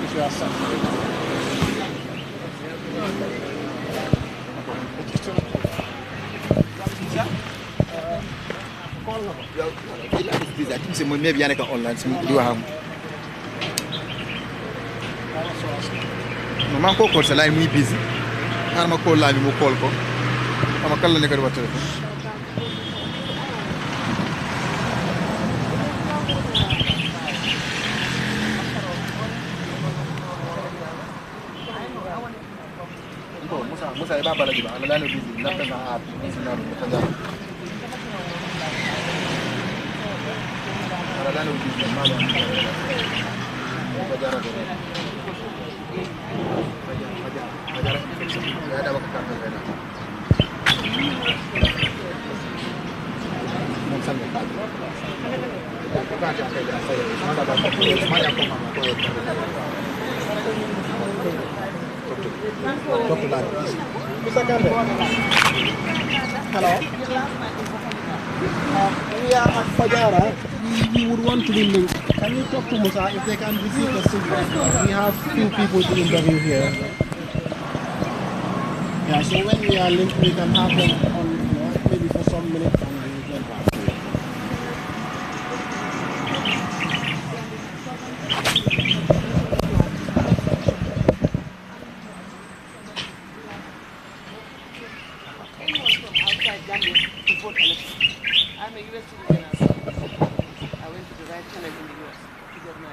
If you are satisfied. C'est moi bien bien online di waxam man ko call sa lay muy busy xaar ma call la bi mu call ko ama kala nekk di wax téléphone Musa ba bala di ba ala la no busy na ta na at busy na ta ja ala no busy ma ya ba jara do ya ada waktu kartu beda mau sampai bukan yang kayak saya ada banyak semuanya kok mama kok bisa kan hello we are at Fajara. We would want to be linked. Can you talk to Musa if they can receive the signal? We have few people to interview here. Yeah, so when we are linked, we can have them on, maybe for some minutes and we can have. I'm a US citizen. I went to the right channel in the US to get my.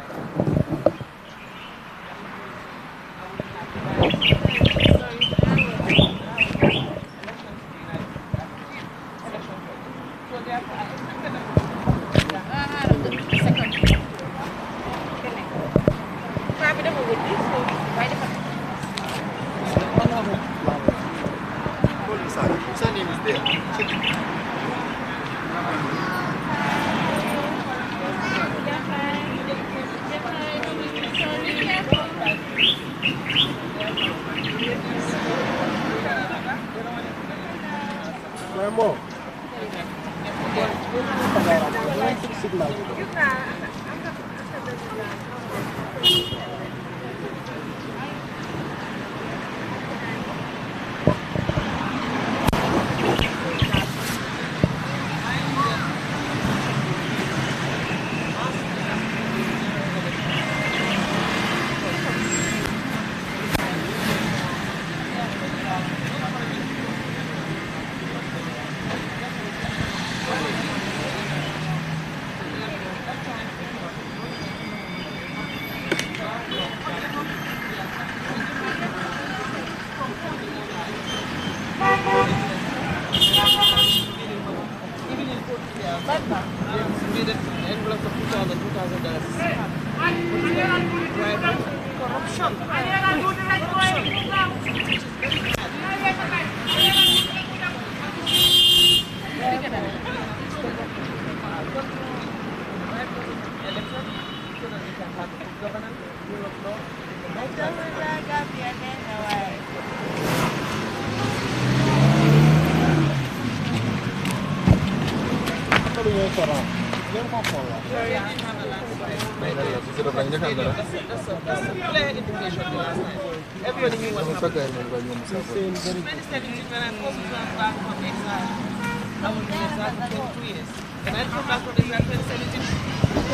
So therefore, I expected them. His name is there. Check it. Remo. Everybody knew what happened. I was in exile for 2 years. When I came back from exile in 2017,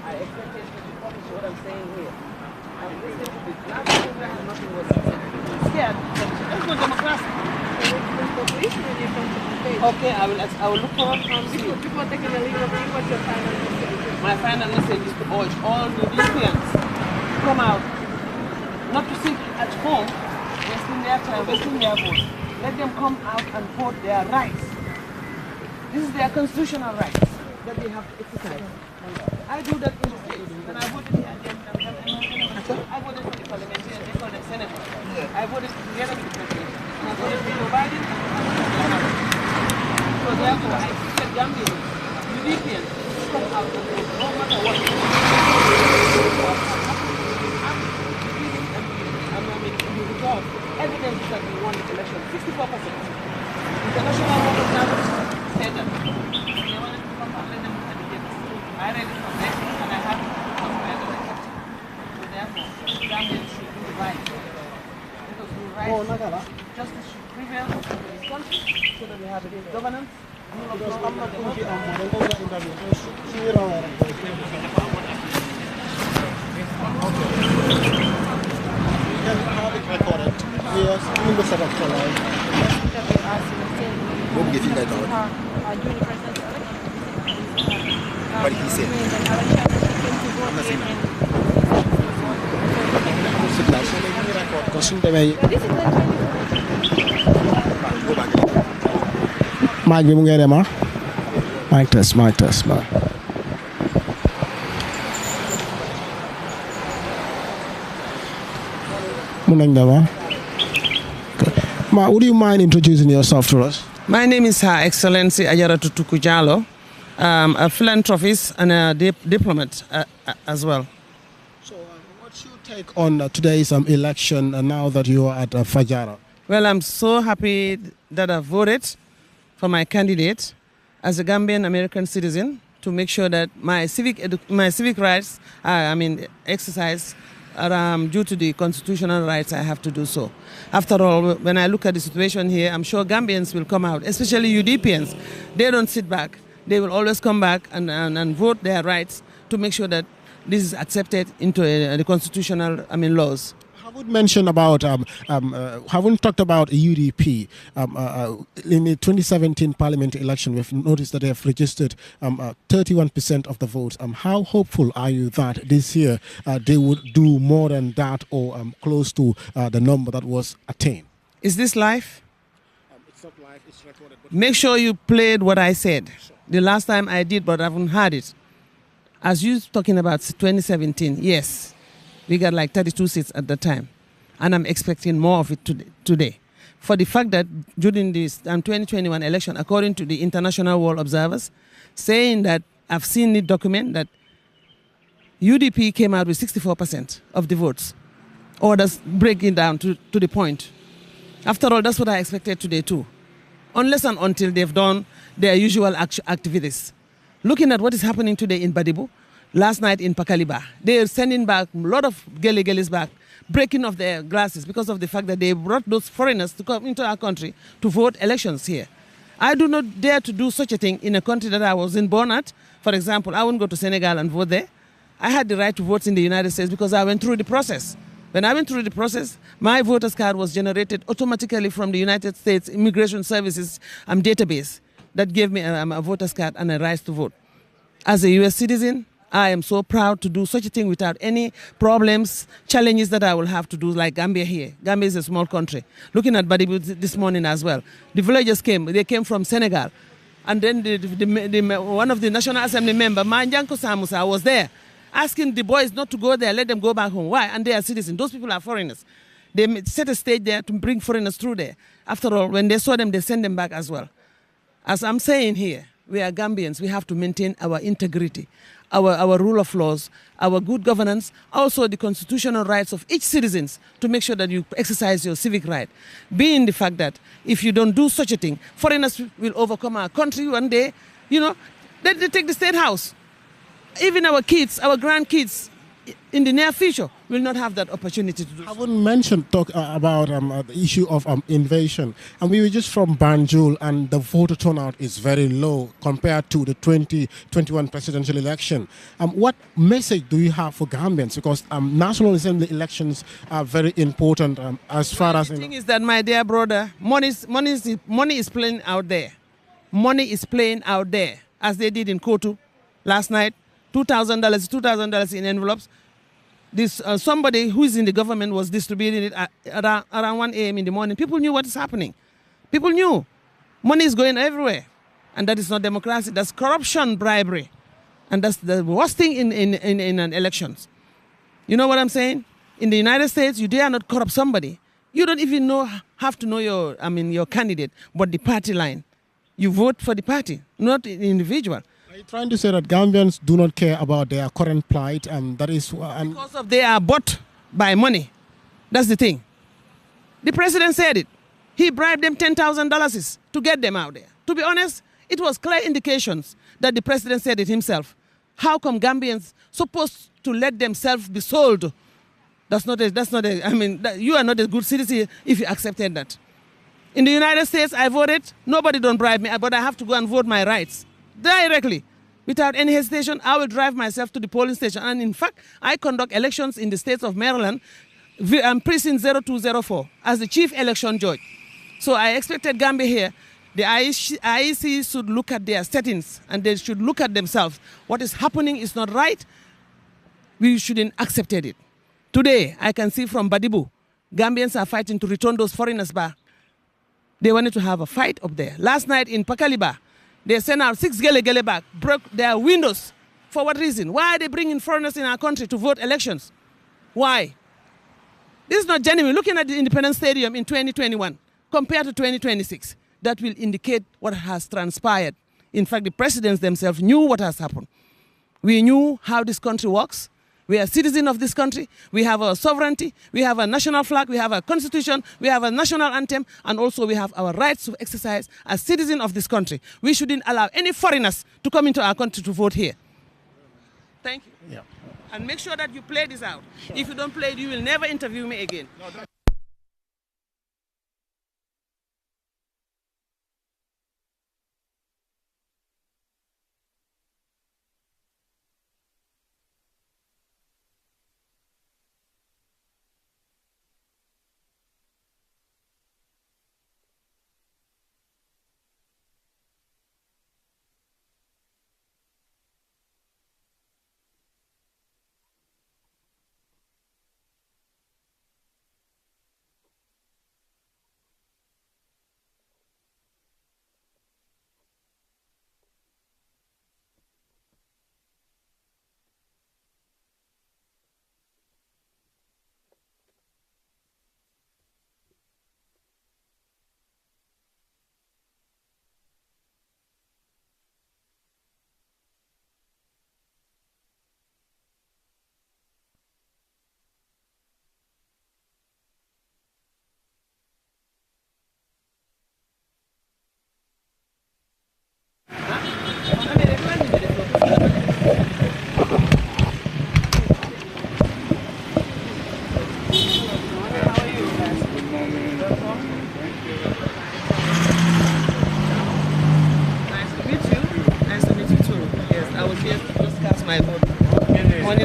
I expected to publish what I'm saying here. I'm listening to this. Last program, nothing was scared. There's no democracy. Okay, I will look forward to see you. Before taking a leave of you, what's your final message? My final message is to urge all the Libyans to come out, not to sit at home, wasting their time, wasting their vote. Let them come out and vote their rights. This is their constitutional rights that they have to exercise. I do that in the States, and I voted here. I voted for the parliamentarian, they call them senators. I voted together with the president, and I voted for Joe Biden. So therefore, I expect Gambians, Europeans, come out and vote, no matter what. Evidence that we won the election, 64%. International World Observers said that they wanted to come and let them look at the data. I read it from there and I have some kind of accepted. So therefore, Gambians should do right. Because do right, justice should prevail in this country so that we have a good governance. Rule of law, I'm not going to be recorded. Yes, in the setup for life. What do you think that out? What did he say? I'm not saying Mic bi mu ngi dem ah. Mic test. Ma, would you mind introducing yourself to us? My name is Her Excellency Ajaratu Tukujalo, a philanthropist and a diplomat as well. So, what's your take on today's election now that you are at Fajara? Well, I'm so happy that I voted for my candidate as a Gambian American citizen to make sure that my civic rights, exercise due to the constitutional rights I have to do so. After all, when I look at the situation here, I'm sure Gambians will come out, especially UDPians. They don't sit back. They will always come back and vote their rights to make sure that this is accepted into the constitutional laws. Haven't mentioned about haven't talked about UDP in the 2017 parliamentary election. We've noticed that they have registered 31% of the votes. How hopeful are you that this year they would do more than that or close to the number that was attained? Is this live? It's not live, it's recorded. Make sure you played what I said. Sure. The last time I did, but I haven't heard it. As you talking about 2017, yes. We got like 32 seats at the time. And I'm expecting more of it today. For the fact that during this 2021 election, according to the International World Observers, saying that I've seen the document that UDP came out with 64% of the votes. Others break it down to the point. After all, that's what I expected today too. Unless and until they've done their usual activities. Looking at what is happening today in Badibu, last night in Pakaliba, they are sending back a lot of gelis back, breaking off their glasses because of the fact that they brought those foreigners to come into our country to vote elections here. I do not dare to do such a thing in a country that I wasn't born at. For example, I wouldn't go to Senegal and vote there. I had the right to vote in the United States because I went through the process. When I went through the process, my voter's card was generated automatically from the United States Immigration Services database that gave me a voter's card and a right to vote. As a U.S. citizen, I am so proud to do such a thing without any problems, challenges that I will have to do like Gambia here. Gambia is a small country. Looking at Badibu this morning as well. The villagers came. They came from Senegal. And then one of the National Assembly members, Manjanko Samusa, was there asking the boys not to go there, let them go back home. Why? And they are citizens. Those people are foreigners. They set a stage there to bring foreigners through there. After all, when they saw them, they sent them back as well. As I'm saying here, we are Gambians. We have to maintain our integrity, our rule of laws, our good governance, also the constitutional rights of each citizen to make sure that you exercise your civic right. Being the fact that if you don't do such a thing, foreigners will overcome our country one day, they take the state house. Even our kids, our grandkids, in the near future, will not have that opportunity to do so. I wouldn't mention about the issue of invasion. And we were just from Banjul, and the voter turnout is very low compared to the 2021 presidential election. What message do you have for Gambians? Because National Assembly elections are very important as far as... The thing is that, my dear brother, money is playing out there. Money is playing out there, as they did in Kotu last night. $2,000 in envelopes. This somebody who is in the government was distributing it around 1 a.m. in the morning. People knew what is happening. People knew. Money is going everywhere. And that is not democracy. That's corruption, bribery. And that's the worst thing in elections. You know what I'm saying? In the United States, you dare not corrupt somebody. You don't even have to know your candidate, but the party line. You vote for the party, not the individual. Are you trying to say that Gambians do not care about their current plight, and that is Because of they are bought by money. That's the thing. The president said it. He bribed them $10,000 to get them out there. To be honest, it was clear indications that the president said it himself. How come Gambians supposed to let themselves be sold? You are not a good citizen if you accepted that. In the United States, I voted. Nobody don't bribe me, but I have to go and vote my rights directly. Without any hesitation, I will drive myself to the polling station. And in fact, I conduct elections in the states of Maryland, precinct 0204, as the chief election judge. So I expected Gambia here. The IEC should look at their settings and they should look at themselves. What is happening is not right. We shouldn't accept it. Today, I can see from Badibu, Gambians are fighting to return those foreigners back. They wanted to have a fight up there. Last night in Pakaliba, they sent out 6 gele back, broke their windows. For what reason? Why are they bringing foreigners in our country to vote elections? Why? This is not genuine. Looking at the Independence Stadium in 2021 compared to 2026, that will indicate what has transpired. In fact, the presidents themselves knew what has happened. We knew how this country works. We are citizens of this country. We have our sovereignty. We have a national flag. We have a constitution. We have a national anthem. And also we have our rights to exercise as citizens of this country. We shouldn't allow any foreigners to come into our country to vote here. Thank you. Yeah. And make sure that you play this out. Sure. If you don't play it, you will never interview me again. No,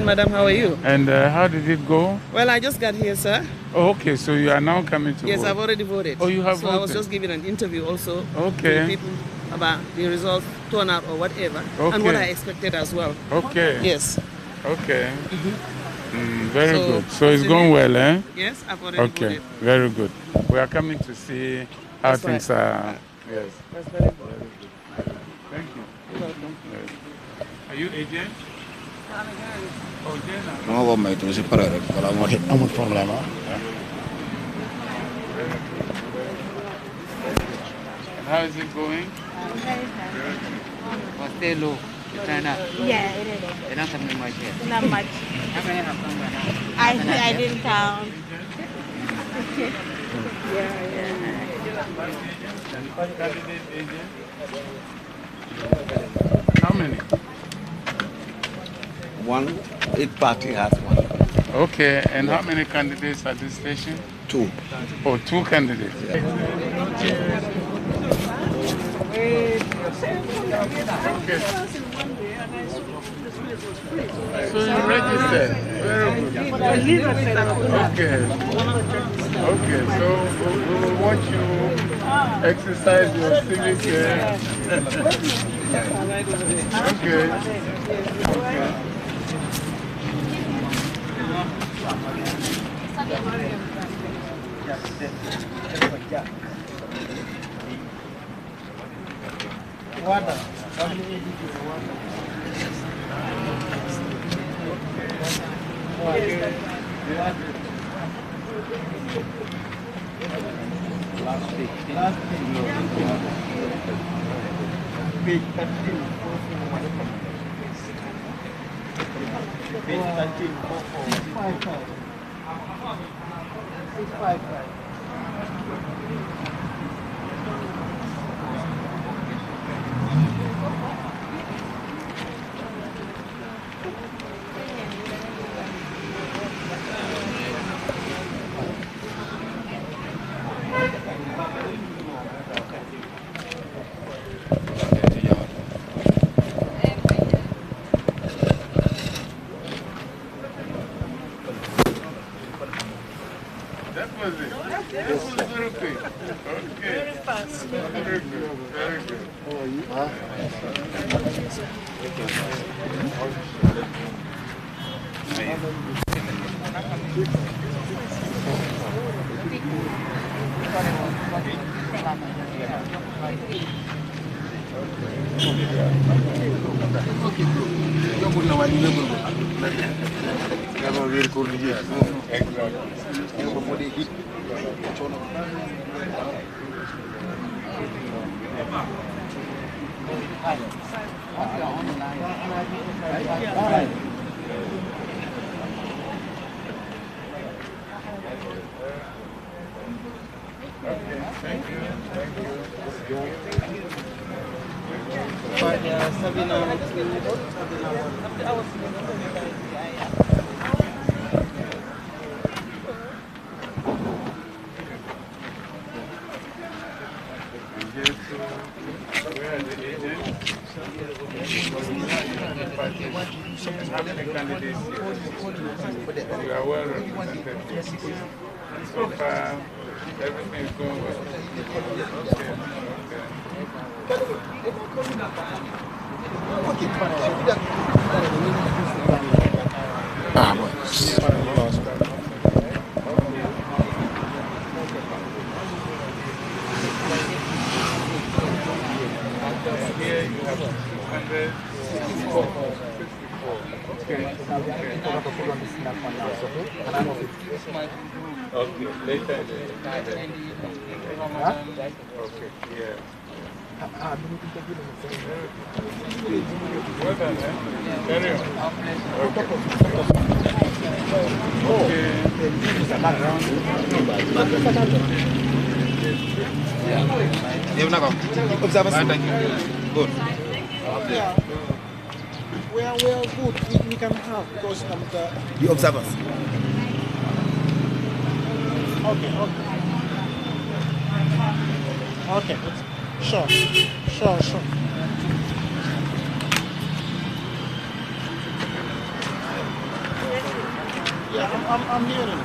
Madam, how are you? And how did it go? Well, I just got here, sir. Oh, okay. So you are now coming to Yes, vote. I've already voted. Oh, you have voted? So I was just giving an interview also okay. to people about the results, turnout or whatever, okay. and what I expected as well. Okay. Yes. Okay. Very good. So it's going well, eh? Yes, I've already voted. Very good. We are coming to see how things are. Yes. That's very good. Thank you. You're welcome. Yes. Are you agent? Oh, Jenna. No, I'm not going to I'm a problem. How is it going? Stay low. Yeah, it is. They're not coming much yet. Not much. How many have come by now? I didn't count. Candidate agent? How many? One, each party has one. Okay, and how many candidates at this station? 2. Oh, 2 candidates. Okay. So you registered. Very good. Okay. Okay, so we will watch you exercise your civic. Okay. Okay. Page 13, That was it. That was very quick. Okay. Very fast. Very good. Very good. Where are the agents? How many candidates here? You are well represented. So far, everything is going well. Here you have 264. Okay. Okay, later. Okay, yeah. Well done, eh? Carry on. Observation. Good. Yeah. We are good. We can have because The observers. Okay. Sure. Yeah, I'm hearing.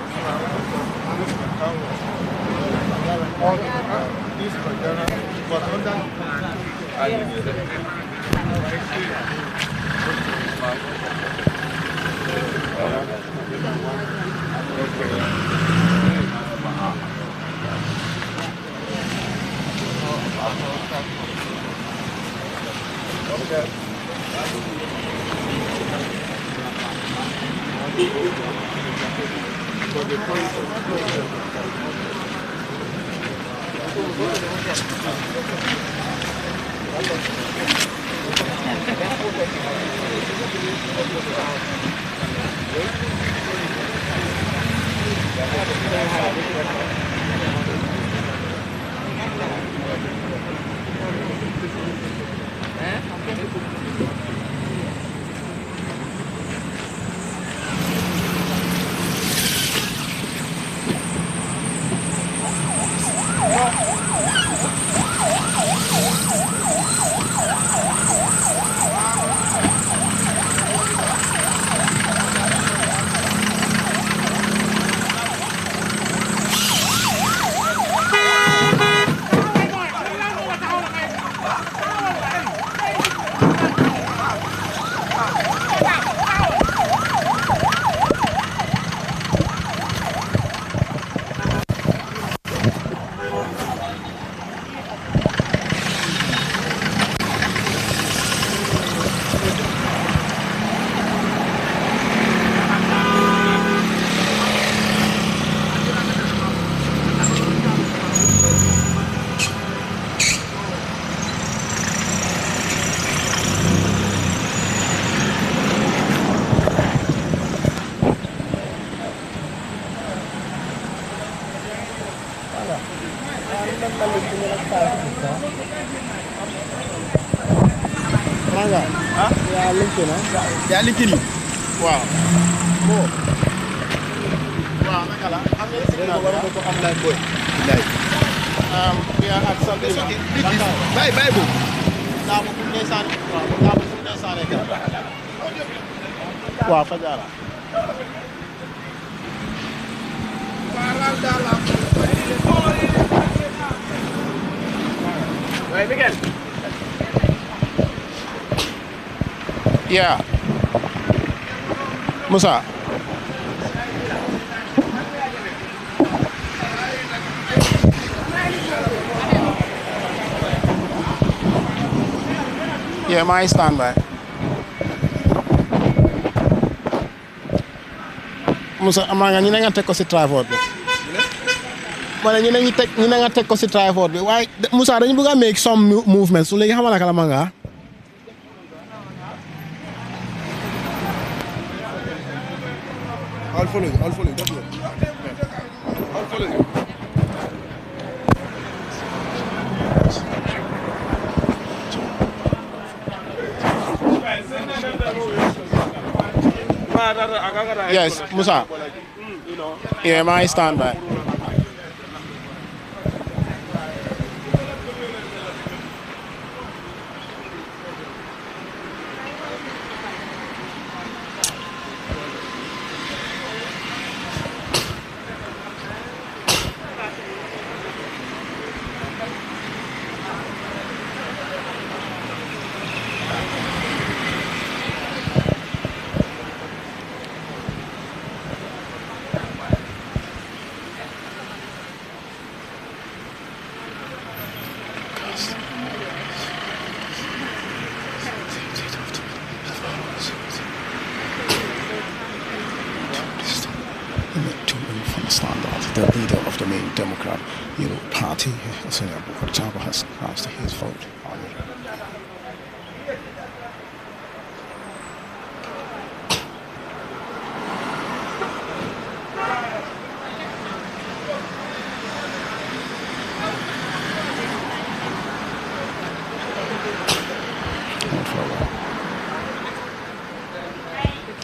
linking ah. They are linking you. Wow. Oh. Wow, nakala. I'm like boy. Like. We are at something. It's okay. Read this. Bible. Wow, Fajara. Right, Miguel. Yeah. Musa. Yeah, my standby. Musa, amanga ñu nga tek ko ci tripod bi. Mané ñu nga tek ko ci tripod bi. Why Musa dañu bëgg make some movements. So légui xamala kala manga. I'll follow you. I'll follow you. Don't worry. I'll follow you. Yes, Musa. Yeah, my standby. The leader of the main Democrat, party, Senator Chaba has cast his vote on it.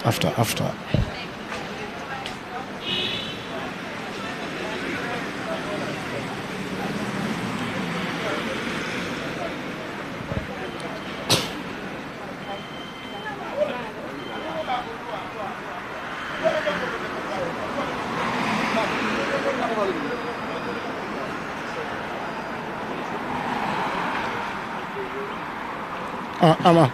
After. Ama.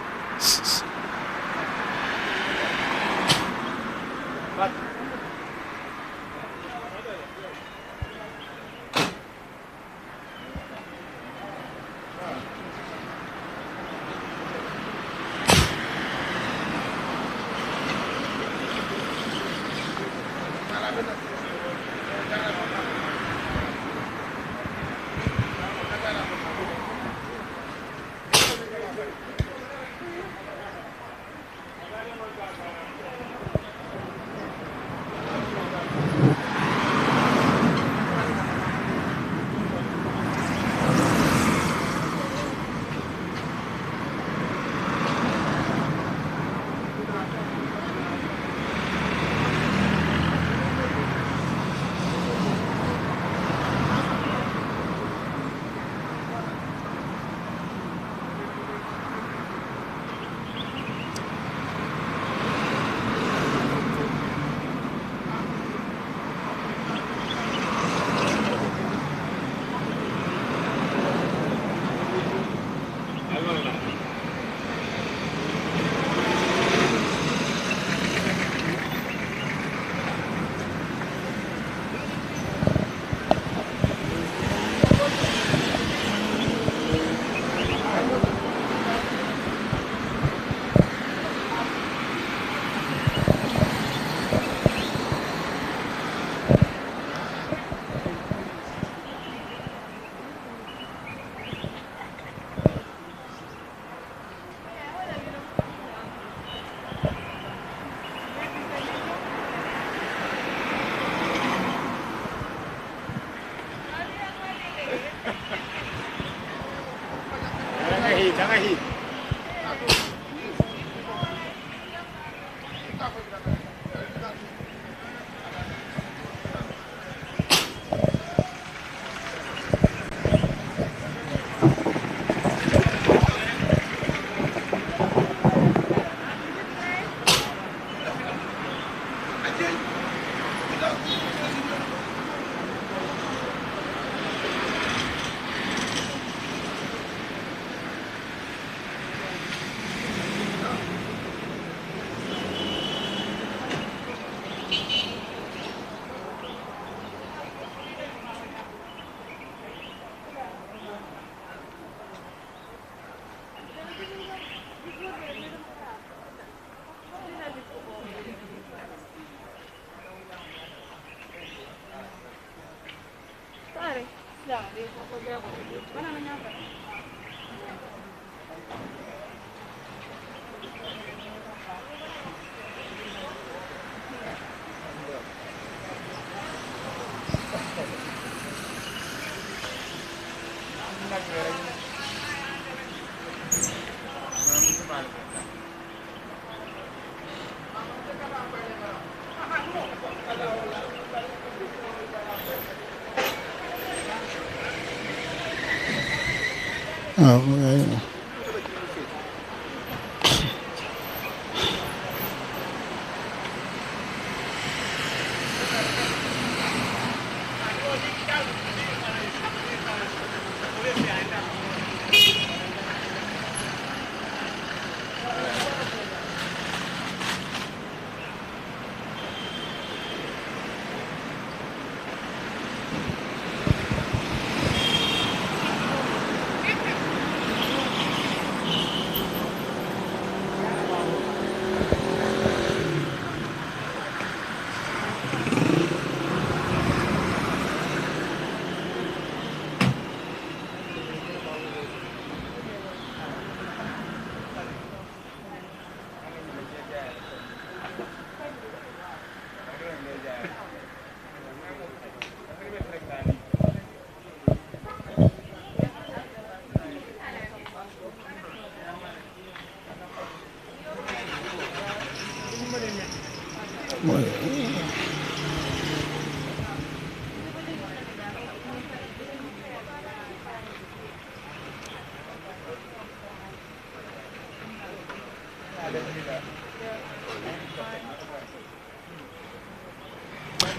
Oh, okay.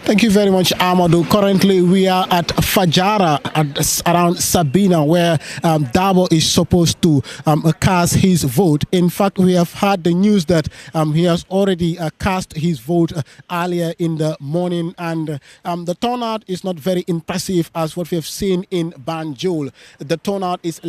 Thank you very much, Amadou. Currently, we are at Fajara, around Sabina, where Dabo is supposed to cast his vote. In fact, we have had the news that he has already cast his vote earlier in the morning, and the turnout is not very impressive as what we have seen in Banjul. The turnout is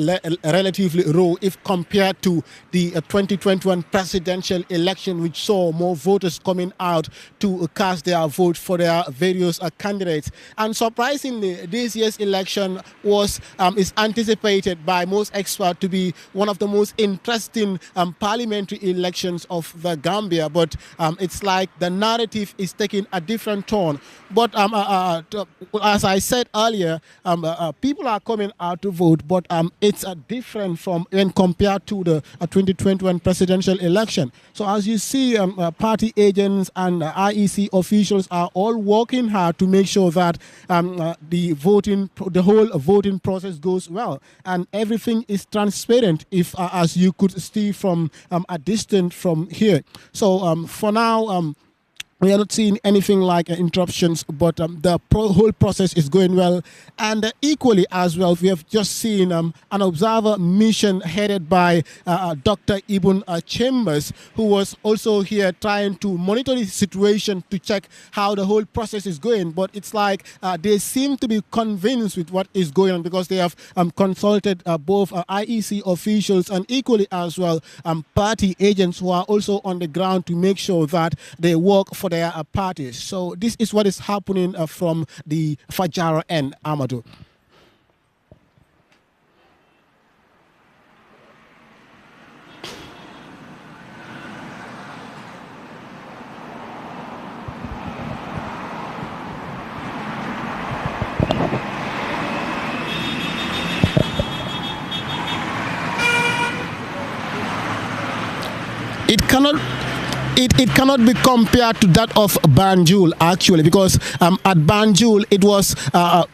relatively low if compared to the 2021 presidential election, which saw more voters coming out to cast their vote for their various candidates. And surprisingly, this year's election is anticipated by most experts to be one of the most interesting parliamentary elections of the Gambia. But it's like the narrative is taking a different turn. But as I said earlier, people are coming out to vote, but it's different from when compared to the 2021 presidential election. So as you see, party agents and IEC officials are all working hard to make sure that the whole voting process goes well and everything is transparent, if as you could see from a distance from here. So for now, we are not seeing anything like interruptions, but the whole process is going well. And equally as well, we have just seen an observer mission headed by Dr. Ibn Chambers, who was also here trying to monitor the situation to check how the whole process is going. But it's like they seem to be convinced with what is going on, because they have consulted both IEC officials and equally as well party agents who are also on the ground to make sure that they work for their parties. So this is what is happening from the Fajara end, Amadou. It cannot it cannot be compared to that of Banjul actually, because at Banjul it was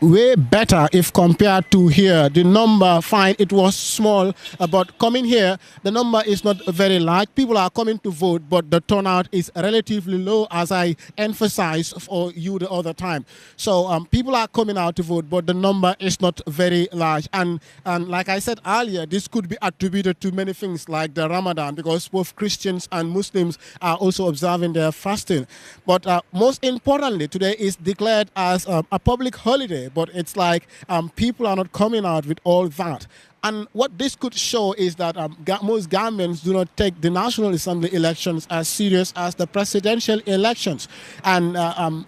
way better if compared to here. The number, fine, it was small, but coming here, the number is not very large. People are coming to vote, but the turnout is relatively low, as I emphasized for you the other time. So people are coming out to vote, but the number is not very large. And like I said earlier, this could be attributed to many things like the Ramadan, because both Christians and Muslims are also observing their fasting. But most importantly, today is declared as a public holiday, but it's like people are not coming out with all that. And what this could show is that most governments do not take the National Assembly elections as serious as the presidential elections. And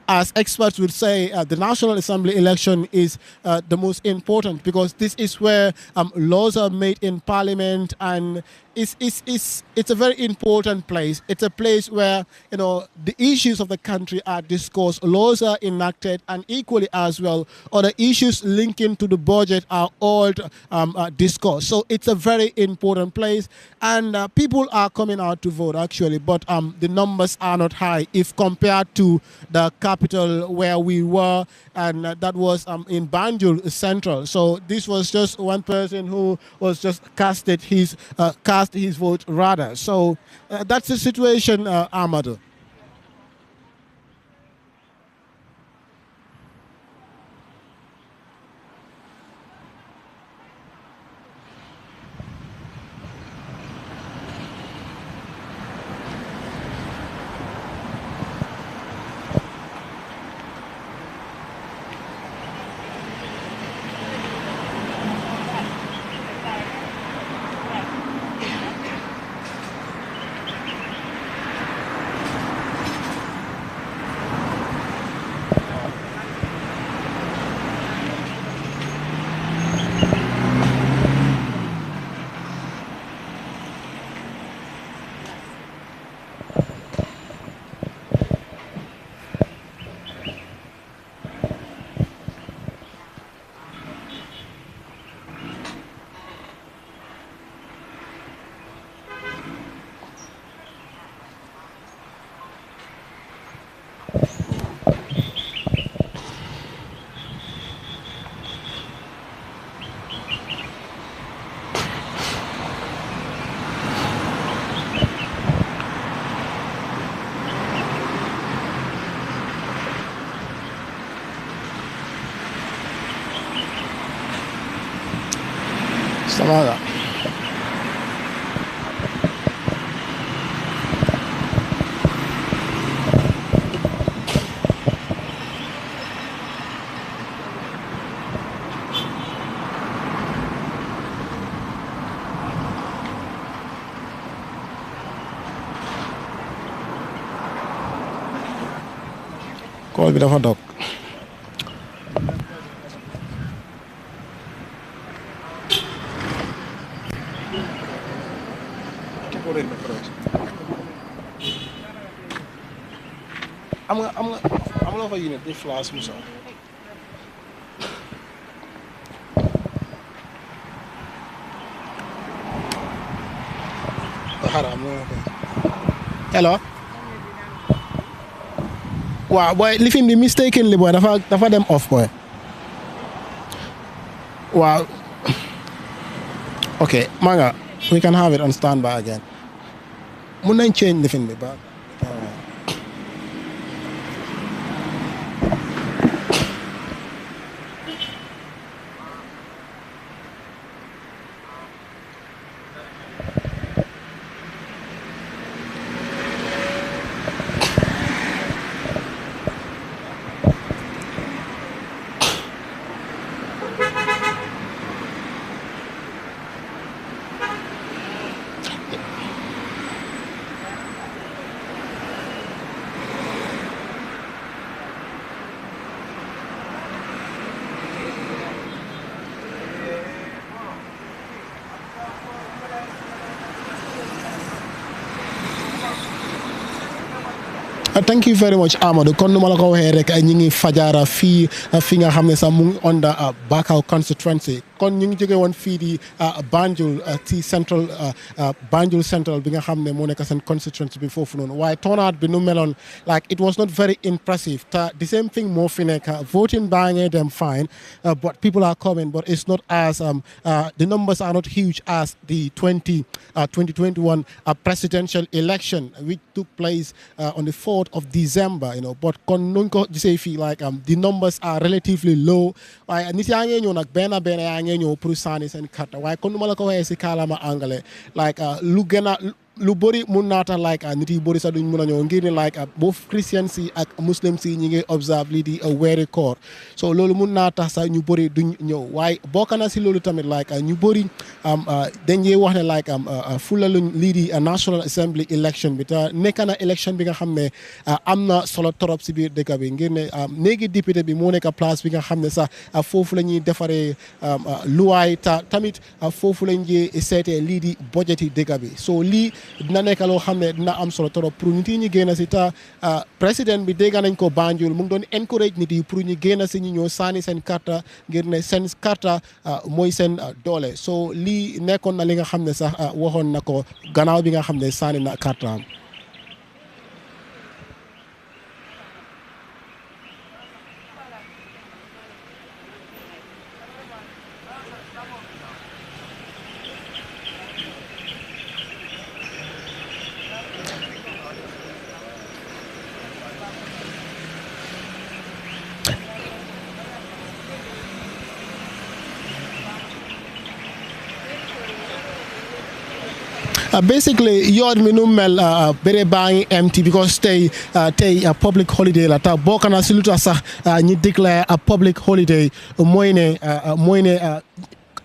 as experts would say, the National Assembly election is the most important, because this is where laws are made in Parliament, and it's a very important place. It's a place where, you know, the issues of the country are discussed, laws are enacted, and equally as well, other issues linking to the budget are all discussed. So it's a very important place, and people are coming out to vote actually, but the numbers are not high if compared to the capital where we were, and that was in Banjul Central. So this was just one person who was just cast his vote rather. So that's the situation, Amadou. Samara. Call me the hot dog. I'm gonna for unit. They flash me so. Hello. Wow, boy, living the mistakenly, boy. Dafa them off, boy. Wow. Okay, Manga, we can have it on standby again. Muna change the thing, but. Thank you very much, Amadou. Kon nu ma la ko waxee rek ñi ngi Fajara fii fi nga xam ne sax mu ngi under Bakau constituency kon ñu ngi jóge woon fii di Banjul ci central Banjul central bi nga xam ne moo nekk seen constituency bi foofu noonu waaye turnout bi nu meloon like it was not very impressive te the same thing moo fi nekk voting baa ngee dem fine but people are coming but it's not as the numbers are not huge as the 2021 presidential election which took place on the 4th of December, you know, but kon nuñ ko gisee fii like the numbers are relatively low waaye nit yaa ngee ñëw nag benn yaa ngee ñëw pour sànni seen carte waaye kon nu ma la ko waxee si kàllaama anglais like lu gën a lu bëri mun naata like nit yi bëri sax duñ mun a ñëw ngir ne like both Christians yi ak Muslims yi ñi ngi observe lii di weeri koor so loolu mun naa tax sax ñu bëri duñ ñëw waaye bokk na si loolu tamit like ñu bëri dañ dee wax ne like fulaluñ lii di National Assembly election bi te nekk na election bi nga xam ne am na solo torop si biir dëkk bi ngir ne néegi député bi moo nekk place bi nga xam ne sax foofu la ñuy defaree luwaay tamit foofu lañ jee seetee lii di budget yi dëkk bi so lii dina nekk loo xam ne dina am solo trop pour nit yi ñu génn si ta président bi dégg nañ ko Banjul mu ngi doon encourage nit yi pour ñu génn si ñu ñëw sànni seen carte ngir ne seen carte mooy seen doole so lii nekkoon na li nga xam ne sax waxoon na ko gannaaw bi nga xam ne sànni na carte am. Basically yoon mi nu mel béré baa ngi empty because tey public holiday la ta bokk na si lu tax sax ñi déclare a public holiday mooy ne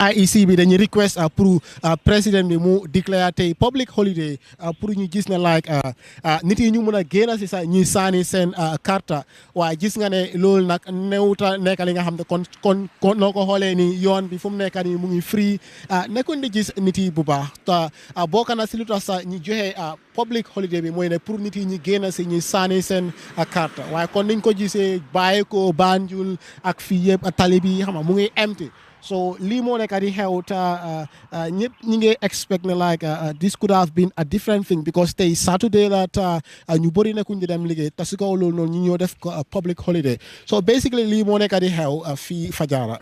IEC bi dañuy request pour président bi mu déclare tey public holiday pour ñu gis ne like nit yi ñu mën a génn si sax ñuy sànni seen carte waaye gis nga ne loolu nag newuta nekk li nga xam ne kon noo ko xoolee ni yoon bi fu mu nekk nii mu ngi free nekkoon di gis nit yi bu baax te bokk na si lu tax sax ñu joxe public holiday bi mooy ne pour nit yi ñu génn si ñuy sànni seen carte waaye kon niñ ko gisee bàyyi ko Banjul ak fii yëpp tali bi xam nga mu ngi empty so lii moo nekk di xew te ñëpp ñi ngi expect ne like this could have been a different thing because tey Saturday la te ñu bëri nekkuñ di dem liggéey te si kaw loolu noonu ñu ñëw def ko public holiday so basically lii moo nekk di xew fii Fajara.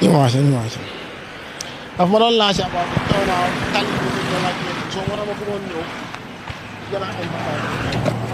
Imagine. I've not learned about the turnout, so what am I going to do?